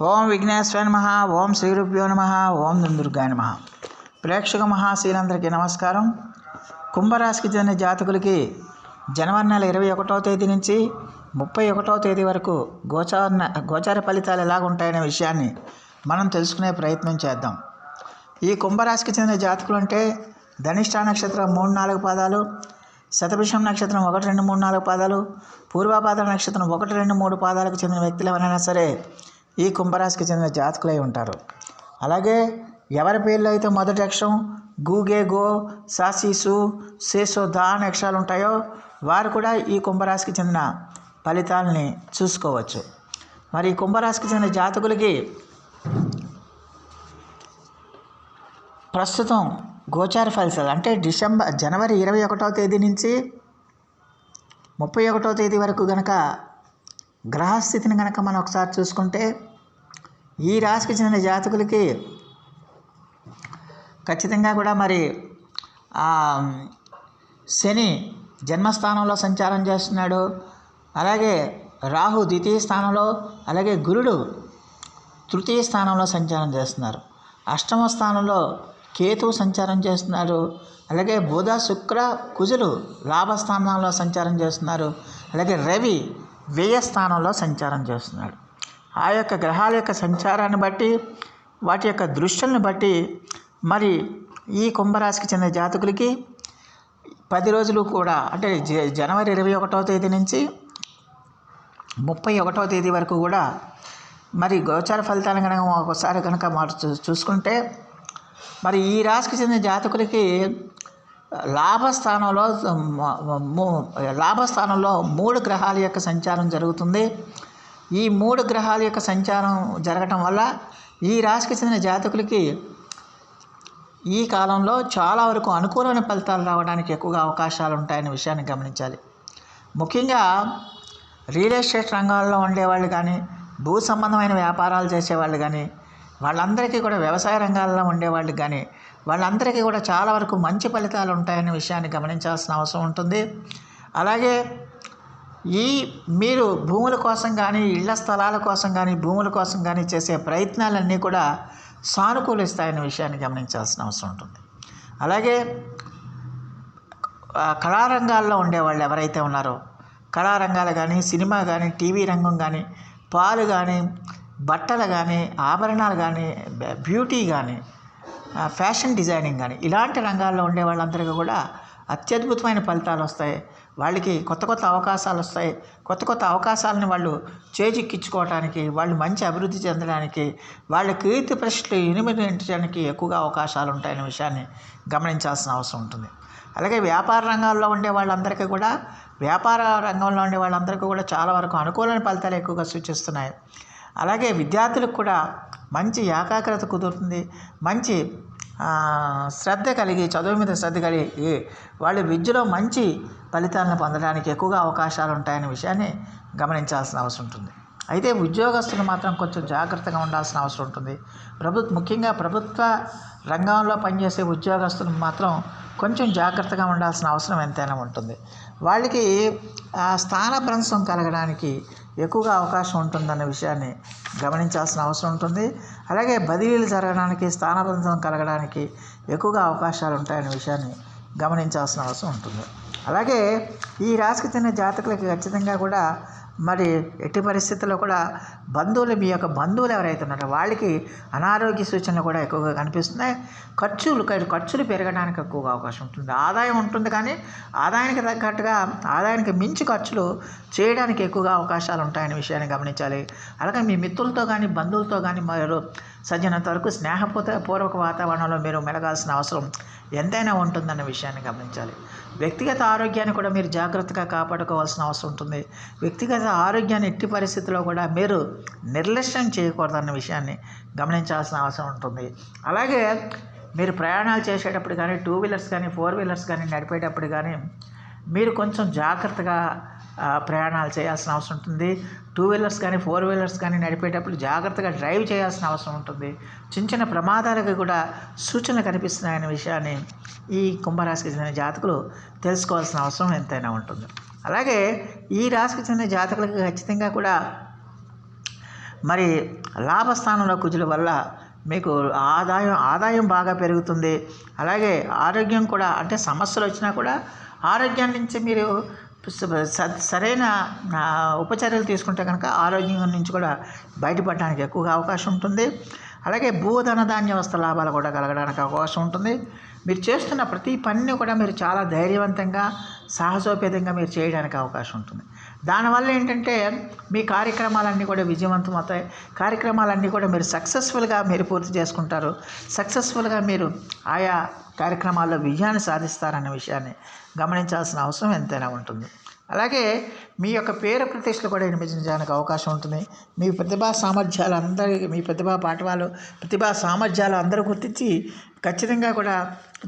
ఓం విఘ్నేశ్వరాయ నమః. ఓం శ్రీ గురుభ్యో నమః. ఓం దుర్గాయ నమః. ప్రేక్షక మహాశీలందరికీ నమస్కారం. కుంభరాశికి చెందిన జాతకులకి జనవరి నెల 21వ తేదీ నుంచి 31వ తేదీ వరకు గోచార ఫలితాలు ఎలాగుంటాయనే విషయాన్ని మనం తెలుసుకునే ప్రయత్నం చేద్దాం. ఈ కుంభరాశికి చెందిన జాతకులు అంటే ధనిష్ఠా నక్షత్రం 3-4 పాదాలు, శతభిషం నక్షత్రం 1, 2, 3, 4 పాదాలు, పూర్వపాద నక్షత్రం 1, 2, 3 పాదాలకు చెందిన వ్యక్తులు ఎవరైనా సరే ఈ కుంభరాశికి చెందిన జాతకులై ఉంటారు. అలాగే ఎవరి పేర్లు అయితే మొదటి అక్షరం గూగే గో సాసీసు సేసో దా అనే అక్షరాలు ఉంటాయో వారు కూడా ఈ కుంభరాశికి చెందిన ఫలితాలని చూసుకోవచ్చు. మరి ఈ కుంభరాశికి చెందిన జాతకులకి ప్రస్తుతం గోచార ఫలితాలు అంటే జనవరి 21వ తేదీ నుంచి 31వ తేదీ వరకు కనుక గ్రహస్థితిని కనుక మనం ఒకసారి చూసుకుంటే ఈ రాశికి చెందిన జాతకులకి ఖచ్చితంగా కూడా మరి శని జన్మస్థానంలో సంచారం చేస్తున్నాడు. అలాగే రాహు ద్వితీయ స్థానంలో, అలాగే గురుడు తృతీయ స్థానంలో సంచారం చేస్తున్నారు. అష్టమ స్థానంలో కేతువు సంచారం చేస్తున్నారు. అలాగే బుధ శుక్ర కుజులు లాభస్థానంలో సంచారం చేస్తున్నారు. అలాగే రవి వ్యయ స్థానంలో సంచారం చేస్తున్నాడు. ఆ యొక్క గ్రహాల యొక్క సంచారాన్ని బట్టి వాటి యొక్క దృష్టిని బట్టి మరి ఈ కుంభరాశికి చెందిన జాతకులకి 10 రోజులు కూడా అంటే జనవరి 21వ తేదీ నుంచి 31వ తేదీ వరకు కూడా మరి గోచార ఫలితాలను కనుక ఒకసారి కనుక చూసుకుంటే మరి ఈ రాశికి చెందిన జాతకులకి లాభస్థానంలో 3 గ్రహాల యొక్క సంచారం జరుగుతుంది. ఈ 3 గ్రహాల యొక్క సంచారం జరగటం వల్ల ఈ రాశికి చెందిన జాతకులకి ఈ కాలంలో చాలా వరకు అనుకూలమైన ఫలితాలు రావడానికి ఎక్కువగా అవకాశాలు ఉంటాయనే విషయాన్ని గమనించాలి. ముఖ్యంగా రియల్ ఎస్టేట్ రంగాల్లో ఉండేవాళ్ళు కానీ, భూ సంబంధమైన వ్యాపారాలు చేసేవాళ్ళు కానీ, వాళ్ళందరికీ కూడా వ్యవసాయ రంగాల్లో ఉండేవాళ్ళు కానీ వాళ్ళందరికీ కూడా చాలా వరకు మంచి ఫలితాలు ఉంటాయనే విషయాన్ని గమనించాల్సిన అవసరం ఉంటుంది. అలాగే మీరు భూముల కోసం కానీ, ఇళ్ల స్థలాల కోసం కానీ, భూముల కోసం కానీ చేసే ప్రయత్నాలన్నీ కూడా సానుకూలిస్తాయనే విషయాన్ని గమనించాల్సిన అవసరం ఉంటుంది. అలాగే కళారంగాల్లో ఉండేవాళ్ళు ఎవరైతే ఉన్నారో, కళారంగాలు కానీ, సినిమా కానీ, టీవీ రంగం కానీ, పాలు కానీ, బట్టలు కానీ, ఆభరణాలు కానీ, బ్యూటీ కానీ, ఫ్యాషన్ డిజైనింగ్ కానీ ఇలాంటి రంగాల్లో ఉండే వాళ్ళందరికీ కూడా అత్యద్భుతమైన ఫలితాలు వస్తాయి. వాళ్ళకి కొత్త అవకాశాలు వస్తాయి. కొత్త అవకాశాలను వాళ్ళు చేజిక్కించుకోవడానికి, వాళ్ళు మంచి అభివృద్ధి చెందడానికి, వాళ్ళ కీర్తి ప్రశ్నలు ఇనుమడించడానికి ఎక్కువగా అవకాశాలు ఉంటాయనే విషయాన్ని గమనించాల్సిన అవసరం ఉంటుంది. అలాగే వ్యాపార రంగాల్లో ఉండే వాళ్ళందరికీ కూడా చాలా వరకు అనుకూలమైన ఫలితాలు ఎక్కువగా సూచిస్తున్నాయి. అలాగే విద్యార్థులకు కూడా మంచి ఏకాగ్రత కుదురుతుంది. మంచి శ్రద్ధ కలిగి, చదువు మీద శ్రద్ధ కలిగి వాళ్ళు విద్యలో మంచి ఫలితాలను పొందడానికి ఎక్కువగా అవకాశాలు ఉంటాయనే విషయాన్ని గమనించాల్సిన అవసరం ఉంటుంది. అయితే ఉద్యోగస్తులు మాత్రం కొంచెం జాగ్రత్తగా ఉండాల్సిన అవసరం ఉంటుంది. ముఖ్యంగా ప్రభుత్వ రంగంలో పనిచేసే ఉద్యోగస్తులు మాత్రం కొంచెం జాగ్రత్తగా ఉండాల్సిన అవసరం ఎంతైనా ఉంటుంది. వాళ్ళకి స్థానభ్రంశం కలగడానికి ఎక్కువగా అవకాశం ఉంటుందన్న విషయాన్ని గమనించాల్సిన అవసరం ఉంటుంది. అలాగే బదిలీలు జరగడానికి, స్థానభ్రంశం కలగడానికి ఎక్కువగా అవకాశాలు ఉంటాయనే విషయాన్ని గమనించాల్సిన అవసరం ఉంటుంది. అలాగే ఈ రాశికి చెందిన జాతకులకి ఖచ్చితంగా కూడా మరి ఎట్టి పరిస్థితుల్లో కూడా మీ యొక్క బంధువులు ఎవరైతే ఉన్నారో వాళ్ళకి అనారోగ్య సూచనలు కూడా ఎక్కువగా కనిపిస్తున్నాయి. ఖర్చులు పెరగడానికి ఎక్కువగా అవకాశం ఉంటుంది. ఆదాయం ఉంటుంది కానీ ఆదాయానికి తగ్గట్టుగా, ఆదాయానికి మించి ఖర్చులు చేయడానికి ఎక్కువగా అవకాశాలు ఉంటాయనే విషయాన్ని గమనించాలి. అలాగే మీ మిత్రులతో కానీ, బంధువులతో కానీ మీరు సజ్జనంత వరకు స్నేహపూర్వక వాతావరణంలో మీరు మెలగాల్సిన అవసరం ఎంతైనా ఉంటుందన్న విషయాన్ని గమనించాలి. వ్యక్తిగత ఆరోగ్యాన్ని కూడా మీరు జాగ్రత్తగా కాపాడుకోవాల్సిన అవసరం ఉంటుంది. వ్యక్తిగత ఆరోగ్యాన్ని ఎట్టి పరిస్థితుల్లో కూడా మీరు నిర్లక్ష్యం చేయకూడదన్న విషయాన్ని గమనించాల్సిన అవసరం ఉంటుంది. అలాగే మీరు ప్రయాణాలు చేసేటప్పుడు కానీ, 2 వీలర్స్ కానీ, 4 వీలర్స్ కానీ నడిపేటప్పుడు కానీ మీరు కొంచెం జాగ్రత్తగా ప్రయాణాలు చేయాల్సిన అవసరం ఉంటుంది. 2 వీలర్స్ కానీ, 4 వీలర్స్ కానీ నడిపేటప్పుడు జాగ్రత్తగా డ్రైవ్ చేయాల్సిన అవసరం ఉంటుంది. చిన్న ప్రమాదాలకు కూడా సూచనలు కనిపిస్తున్నాయనే విషయాన్ని ఈ కుంభరాశికి చెందిన జాతకులు తెలుసుకోవాల్సిన అవసరం ఎంతైనా ఉంటుంది. అలాగే ఈ రాశికి చెందిన జాతకులకు ఖచ్చితంగా కూడా మరి లాభస్థానంలో కుజుల వల్ల మీకు ఆదాయం బాగా పెరుగుతుంది. అలాగే ఆరోగ్యం కూడా, అంటే సమస్యలు వచ్చినా కూడా ఆరోగ్యం నుంచి మీరు సరైన ఉపచర్యలు తీసుకుంటే కనుక ఆరోగ్యం నుంచి కూడా బయటపడడానికి ఎక్కువగా అవకాశం ఉంటుంది. అలాగే భూధన ధాన్య వస్త్ర లాభాలు కూడా కలగడానికి అవకాశం ఉంటుంది. మీరు చేస్తున్న ప్రతి పనిని కూడా మీరు చాలా ధైర్యవంతంగా సాహసోపేతంగా మీరు చేయడానికి అవకాశం ఉంటుంది. దానివల్ల ఏంటంటే మీ కార్యక్రమాలన్నీ కూడా విజయవంతం అవుతాయి. కార్యక్రమాలన్నీ కూడా మీరు సక్సెస్ఫుల్గా మీరు పూర్తి చేసుకుంటారు. సక్సెస్ఫుల్గా మీరు ఆయా కార్యక్రమాల్లో విజయాన్ని సాధిస్తారన్న విషయాన్ని గమనించాల్సిన అవసరం ఎంతైనా ఉంటుంది. అలాగే మీ యొక్క పేరు ప్రతిష్టలు కూడా నిర్మించడానికి అవకాశం ఉంటుంది. మీ ప్రతిభా సామర్థ్యాలు మీ ప్రతిభా పాఠవాలు ప్రతిభా సామర్థ్యాలు అందరూ గుర్తించి ఖచ్చితంగా కూడా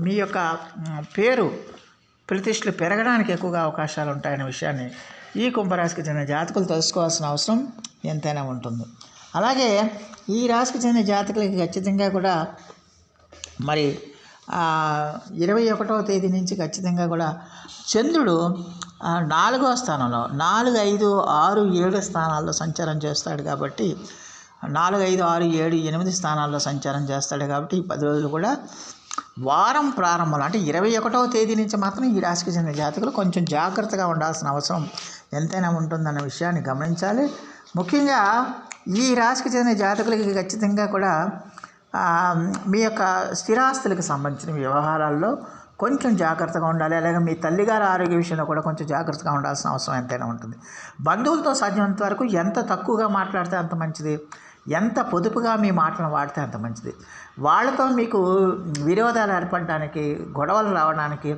మీ యొక్క పేరు ప్రతిష్టలు పెరగడానికి ఎక్కువగా అవకాశాలు ఉంటాయనే విషయాన్ని ఈ కుంభరాశికి చెందిన జాతకులు తెలుసుకోవాల్సిన అవసరం ఎంతైనా ఉంటుంది. అలాగే ఈ రాశికి చెందిన జాతకులకి ఖచ్చితంగా కూడా మరి 21వ తేదీ నుంచి ఖచ్చితంగా కూడా చంద్రుడు 4వ స్థానంలో 4, 5, 6, 7 స్థానాల్లో సంచారం చేస్తాడు. కాబట్టి 4, 5, 6, 7, 8 స్థానాల్లో సంచారం చేస్తాడు. కాబట్టి ఈ 10 రోజులు కూడా వారం ప్రారంభంలో అంటే 21వ తేదీ నుంచి మాత్రం ఈ రాశికి చెందిన జాతకులు కొంచెం జాగ్రత్తగా ఉండాల్సిన అవసరం ఎంతైనా ఉంటుందన్న విషయాన్ని గమనించాలి. ముఖ్యంగా ఈ రాశికి చెందిన జాతకులకి ఖచ్చితంగా కూడా మీ యొక్క స్థిరాస్తులకు సంబంధించిన వ్యవహారాల్లో కొంచెం జాగ్రత్తగా ఉండాలి. అలాగే మీ తల్లిగారి ఆరోగ్య విషయంలో కూడా కొంచెం జాగ్రత్తగా ఉండాల్సిన అవసరం ఎంతైనా ఉంటుంది. బంధువులతో సాధ్యమైనంత వరకు ఎంత తక్కువగా మాట్లాడితే అంత మంచిది, ఎంత పొదుపుగా మీ మాటలను వాడితే అంత మంచిది. వాళ్ళతో మీకు విరోధాలు ఏర్పడడానికి, గొడవలు రావడానికి,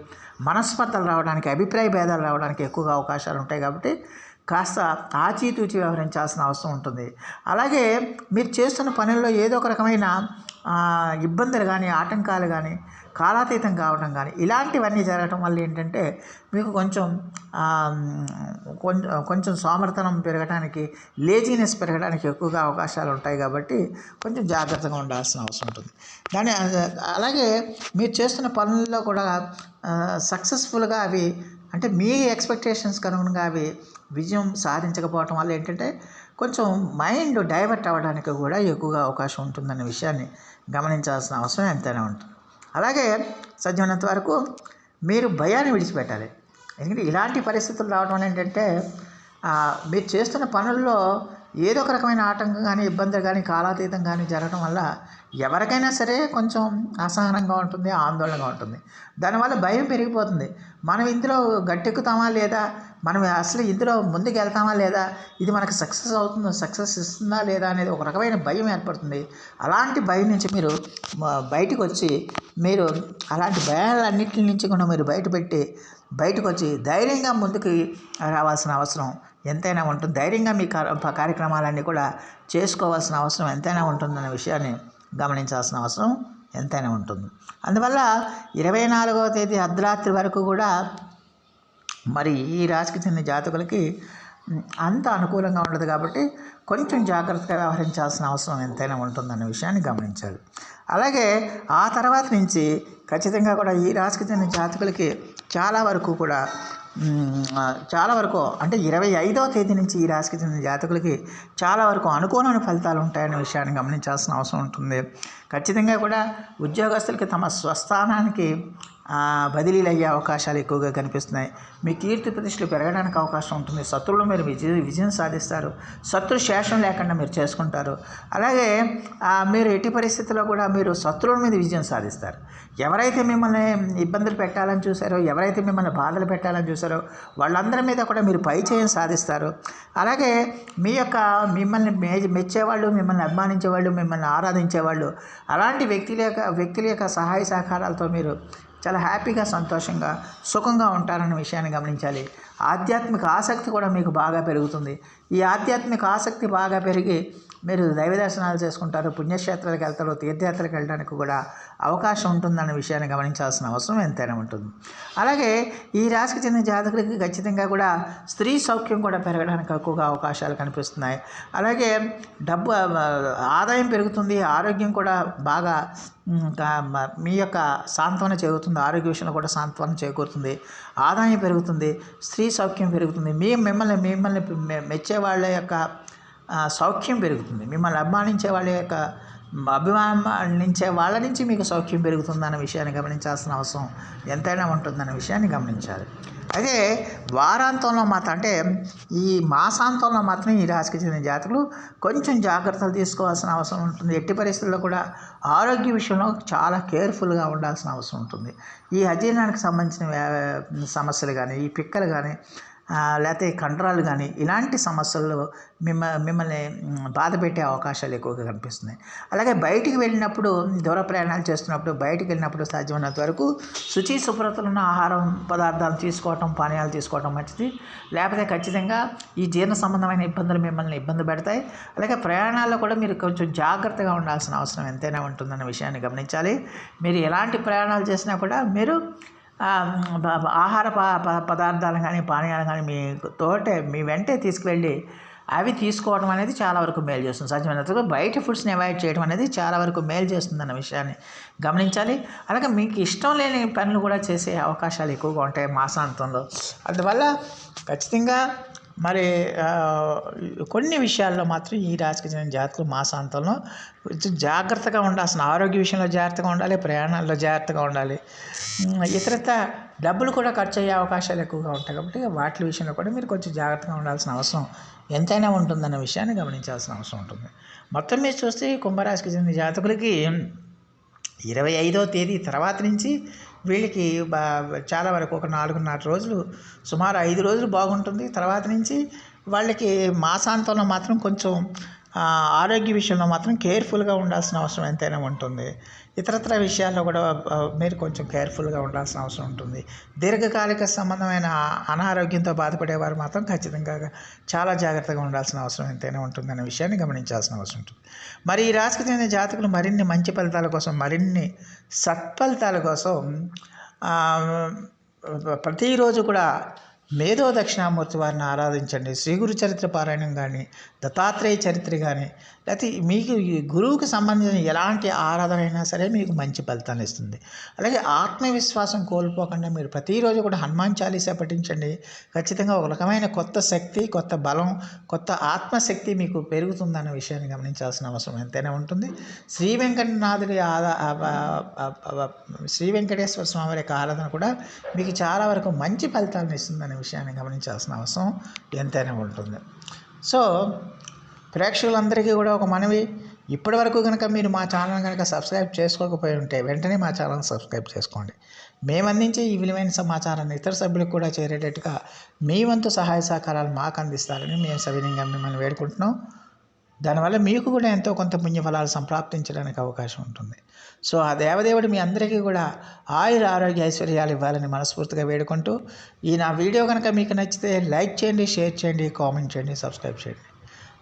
మనస్పర్ధలు రావడానికి, అభిప్రాయ భేదాలు రావడానికి ఎక్కువగా అవకాశాలు ఉంటాయి. కాబట్టి కాస్త ఆచితూచి వ్యవహరించాల్సిన అవసరం ఉంటుంది. అలాగే మీరు చేస్తున్న పనుల్లో ఏదో ఒక రకమైన ఇబ్బందులు కానీ, ఆటంకాలు కానీ, కాలాతీతం కావడం కానీ ఇలాంటివన్నీ జరగటం వల్ల ఏంటంటే మీకు కొంచెం సోమరితనం పెరగడానికి, లేజీనెస్ పెరగడానికి ఎక్కువగా అవకాశాలు ఉంటాయి. కాబట్టి కొంచెం జాగ్రత్తగా ఉండాల్సిన అవసరం ఉంటుంది. కానీ అలాగే మీరు చేస్తున్న పనుల్లో కూడా సక్సెస్ఫుల్గా అవి అంటే మీ ఎక్స్పెక్టేషన్స్కి అనుగుణంగా అవి విజయం సాధించకపోవటం వల్ల ఏంటంటే కొంచెం మైండ్ డైవర్ట్ అవ్వడానికి కూడా ఎక్కువగా అవకాశం ఉంటుందనే విషయాన్ని గమనించాల్సిన అవసరం ఎంతైనా ఉంటుంది. అలాగే సాధ్యమైనంత వరకు మీరు భయాన్ని విడిచిపెట్టాలి. ఎందుకంటే ఇలాంటి పరిస్థితులు రావడం వల్ల ఏంటంటే మీరు చేస్తున్న పనుల్లో ఏదో ఒక రకమైన ఆటంకం కానీ, ఇబ్బందులు కానీ, కాలాతీతం కానీ జరగడం వల్ల ఎవరికైనా సరే కొంచెం అసహనంగా ఉంటుంది, ఆందోళనగా ఉంటుంది. దానివల్ల భయం పెరిగిపోతుంది. మనం ఇందులో గట్టెక్కుతామా లేదా, మనం అసలు ఇందులో ముందుకు వెళ్తామా లేదా, ఇది మనకు సక్సెస్ ఇస్తుందా లేదా అనేది ఒక రకమైన భయం ఏర్పడుతుంది. అలాంటి భయం నుంచి మీరు బయటకు వచ్చి మీరు అలాంటి భయాలన్నింటి నుంచి కూడా మీరు బయటకు వచ్చి ధైర్యంగా ముందుకు రావాల్సిన అవసరం ఎంతైనా ఉంటుంది. ధైర్యంగా మీ కార్యక్రమాలన్నీ కూడా చేసుకోవాల్సిన అవసరం ఎంతైనా ఉంటుందన్న విషయాన్ని గమనించాల్సిన అవసరం ఎంతైనా ఉంటుంది. అందువల్ల 24వ తేదీ అర్ధరాత్రి వరకు కూడా మరి ఈ రాశికి చెందిన జాతకులకి అంత అనుకూలంగా ఉండదు. కాబట్టి కొంచెం జాగ్రత్తగా వ్యవహరించాల్సిన అవసరం ఎంతైనా ఉంటుందన్న విషయాన్ని గమనించాలి. అలాగే ఆ తర్వాత నుంచి ఖచ్చితంగా కూడా ఈ రాశికి చెందిన జాతకులకి చాలా వరకు అంటే 25వ తేదీ నుంచి ఈ రాశికి చెందిన జాతకులకి చాలా వరకు అనుకూలమైన ఫలితాలు ఉంటాయనే విషయాన్ని గమనించాల్సిన అవసరం ఉంటుంది. ఖచ్చితంగా కూడా ఉద్యోగస్తులకి తమ స్వస్థానానికి బదిలీలు అయ్యే అవకాశాలు ఎక్కువగా కనిపిస్తున్నాయి. మీ కీర్తి ప్రతిష్టలు పెరగడానికి అవకాశం ఉంటుంది. శత్రువులు మీరు విజయం సాధిస్తారు. శత్రు శేషం లేకుండా మీరు చేసుకుంటారు. అలాగే మీరు ఎట్టి పరిస్థితుల్లో కూడా మీరు శత్రువుల మీద విజయం సాధిస్తారు. ఎవరైతే మిమ్మల్ని ఇబ్బందులు పెట్టాలని చూసారో, ఎవరైతే మిమ్మల్ని బాధలు పెట్టాలని చూసారో వాళ్ళందరి మీద కూడా మీరు పై చేయం సాధిస్తారు. అలాగే మిమ్మల్ని మెచ్చేవాళ్ళు, మిమ్మల్ని అభిమానించేవాళ్ళు, మిమ్మల్ని ఆరాధించేవాళ్ళు అలాంటి వ్యక్తుల యొక్క సహాయ సహకారాలతో మీరు చాలా హ్యాపీగా, సంతోషంగా, సుఖంగా ఉంటారన్న విషయాన్ని గమనించాలి. ఆధ్యాత్మిక ఆసక్తి కూడా మీకు బాగా పెరుగుతుంది. ఈ ఆధ్యాత్మిక ఆసక్తి బాగా పెరిగి మీరు దైవ దర్శనాలు చేసుకుంటారు, పుణ్యక్షేత్రాలకు వెళ్తారు, తీర్థయాత్రలకు వెళ్ళడానికి కూడా అవకాశం ఉంటుందన్న విషయాన్ని గమనించాల్సిన అవసరం ఎంతైనా ఉంటుంది. అలాగే ఈ రాశికి చెందిన జాతకులకి ఖచ్చితంగా కూడా స్త్రీ సౌఖ్యం కూడా పెరగడానికి ఎక్కువగా అవకాశాలు కనిపిస్తున్నాయి. అలాగే ఆదాయం పెరుగుతుంది, ఆరోగ్యం కూడా బాగా మీ యొక్క సాంత్వన చేకూరుతుంది. ఆరోగ్య విషయంలో కూడా సాంత్వన చేకూరుతుంది, ఆదాయం పెరుగుతుంది, స్త్రీ సౌఖ్యం పెరుగుతుంది. మిమ్మల్ని మెచ్చే వాళ్ళ యొక్క సౌఖ్యం పెరుగుతుంది. మిమ్మల్ని అభిమానించే వాళ్ళ యొక్క అభిమానించే వాళ్ళ నుంచి మీకు సౌఖ్యం పెరుగుతుందన్న విషయాన్ని గమనించాల్సిన అవసరం ఎంతైనా ఉంటుందన్న విషయాన్ని గమనించాలి. అయితే వారాంతంలో మాత్రం, అంటే ఈ మాసాంతంలో మాత్రం ఈ రాశికి చెందిన జాతకులు కొంచెం జాగ్రత్తలు తీసుకోవాల్సిన అవసరం ఉంటుంది. ఎట్టి పరిస్థితుల్లో కూడా ఆరోగ్య విషయంలో చాలా కేర్ఫుల్గా ఉండాల్సిన అవసరం ఉంటుంది. ఈ అజీర్ణానికి సంబంధించిన సమస్యలు కానీ, ఈ పిక్కలు కానీ, లేకపోతే కండరాలు కానీ, ఇలాంటి సమస్యలు మిమ్మల్ని బాధ పెట్టే అవకాశాలు ఎక్కువగా కనిపిస్తున్నాయి. అలాగే బయటికి వెళ్ళినప్పుడు, దూర ప్రయాణాలు చేస్తున్నప్పుడు, బయటికి వెళ్ళినప్పుడు సాధ్యమైనంత వరకు శుచి శుభ్రతలున్న ఆహారం పదార్థాలు తీసుకోవటం, పానీయాలు తీసుకోవటం మంచిది. లేకపోతే ఖచ్చితంగా ఈ జీర్ణ సంబంధమైన ఇబ్బందులు మిమ్మల్ని ఇబ్బంది పెడతాయి. అలాగే ప్రయాణాల్లో కూడా మీరు కొంచెం జాగ్రత్తగా ఉండాల్సిన అవసరం ఎంతైనా ఉంటుందన్న విషయాన్ని గమనించాలి. మీరు ఎలాంటి ప్రయాణాలు చేసినా కూడా మీరు ఆహార పదార్థాలు కానీ, పానీయాలు కానీ మీ వెంటే తీసుకువెళ్ళి అవి తీసుకోవడం అనేది చాలా వరకు మేలు చేస్తుంది. సాధ్యమైనంతగా బయట ఫుడ్స్ని అవాయిడ్ చేయడం అనేది చాలా వరకు మేలు చేస్తుందన్న విషయాన్ని గమనించాలి. అలాగే మీకు ఇష్టం లేని పనులు కూడా చేసే అవకాశాలు ఎక్కువగా ఉంటాయి మాసాంతంలో. అందువల్ల ఖచ్చితంగా మరి కొన్ని విషయాల్లో మాత్రం ఈ రాశికి చెందిన జాతకులు మాసాంతంలో కొంచెం జాగ్రత్తగా ఉండాల్సిన, ఆరోగ్య విషయంలో జాగ్రత్తగా ఉండాలి, ప్రయాణాల్లో జాగ్రత్తగా ఉండాలి. ఇతరత్ర డబ్బులు కూడా ఖర్చు అయ్యే అవకాశాలు ఎక్కువగా ఉంటాయి కాబట్టి వాటి విషయంలో కూడా మీరు కొంచెం జాగ్రత్తగా ఉండాల్సిన అవసరం ఎంతైనా ఉంటుందన్న విషయాన్ని గమనించాల్సిన అవసరం ఉంటుంది. మొత్తం మీద చూస్తే కుంభరాశికి చెందిన జాతకులకి 25వ తేదీ తర్వాత నుంచి వీళ్ళకి చాలా వరకు ఒక 4.5 రోజులు, సుమారు 5 రోజులు బాగుంటుంది. తర్వాత నుంచి వాళ్ళకి మాసాంతంలో మాత్రం కొంచెం ఆరోగ్య విషయంలో మాత్రం కేర్ఫుల్గా ఉండాల్సిన అవసరం ఎంతైనా ఉంటుంది. ఇతరత్ర విషయాల్లో కూడా మీరు కొంచెం కేర్ఫుల్గా ఉండాల్సిన అవసరం ఉంటుంది. దీర్ఘకాలిక సంబంధమైన అనారోగ్యంతో బాధపడేవారు మాత్రం ఖచ్చితంగా చాలా జాగ్రత్తగా ఉండాల్సిన అవసరం ఎంతైనా ఉంటుందనే విషయాన్ని గమనించాల్సిన అవసరం ఉంటుంది. మరి ఈ రాశికి చెందిన జాతకులు మరిన్ని మంచి ఫలితాల కోసం, మరిన్ని సత్ఫలితాల కోసం ప్రతిరోజు కూడా మేధో దక్షిణామూర్తి వారిని ఆరాధించండి. శ్రీ గురు చరిత్ర పారాయణం కానీ, దత్తాత్రేయ చరిత్ర కానీ, లేకపోతే మీకు ఈ గురువుకి సంబంధించిన ఎలాంటి ఆరాధన అయినా సరే మీకు మంచి ఫలితాన్ని ఇస్తుంది. అలాగే ఆత్మవిశ్వాసం కోల్పోకుండా మీరు ప్రతిరోజు కూడా హనుమాన్ చాలీసా పఠించండి. ఖచ్చితంగా ఒక రకమైన కొత్త శక్తి, కొత్త బలం, కొత్త ఆత్మశక్తి మీకు పెరుగుతుందన్న విషయాన్ని గమనించాల్సిన అవసరం ఎంతైనా ఉంటుంది. శ్రీ వెంకటేశ్వర స్వామి వారి యొక్క ఆరాధన కూడా మీకు చాలా వరకు మంచి ఫలితాలను ఇస్తుందనే విషయాన్ని గమనించాల్సిన అవసరం ఎంతైనా ఉంటుంది. సో ప్రేక్షకులందరికీ కూడా ఒక మనవి, ఇప్పటి వరకు కనుక మీరు మా ఛానల్ కనుక సబ్స్క్రైబ్ చేసుకోకపోయి ఉంటే వెంటనే మా ఛానల్ సబ్స్క్రైబ్ చేసుకోండి. మేము అందించే ఈ విలువైన సమాచారాన్ని ఇతర సభ్యులకు కూడా చేరేటట్టుగా మీ వంతు సహాయ సహకారాలు మాకు అందిస్తారని మేము సవినయంగా మిమ్మల్ని వేడుకుంటున్నాం. దానివల్ల మీకు కూడా ఎంతో కొంత పుణ్యఫలాలు సంప్రాప్తించడానికి అవకాశం ఉంటుంది. సో ఆ దేవదేవుడు మీ అందరికీ కూడా ఆయుర ఆరోగ్య ఐశ్వర్యాలు ఇవ్వాలని మనస్ఫూర్తిగా వేడుకుంటూ, ఈ నా వీడియో కనుక మీకు నచ్చితే లైక్ చేయండి, షేర్ చేయండి, కామెంట్ చేయండి, సబ్స్క్రైబ్ చేయండి.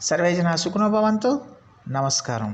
సర్వేజన సుఖినో భవంతు. నమస్కారం.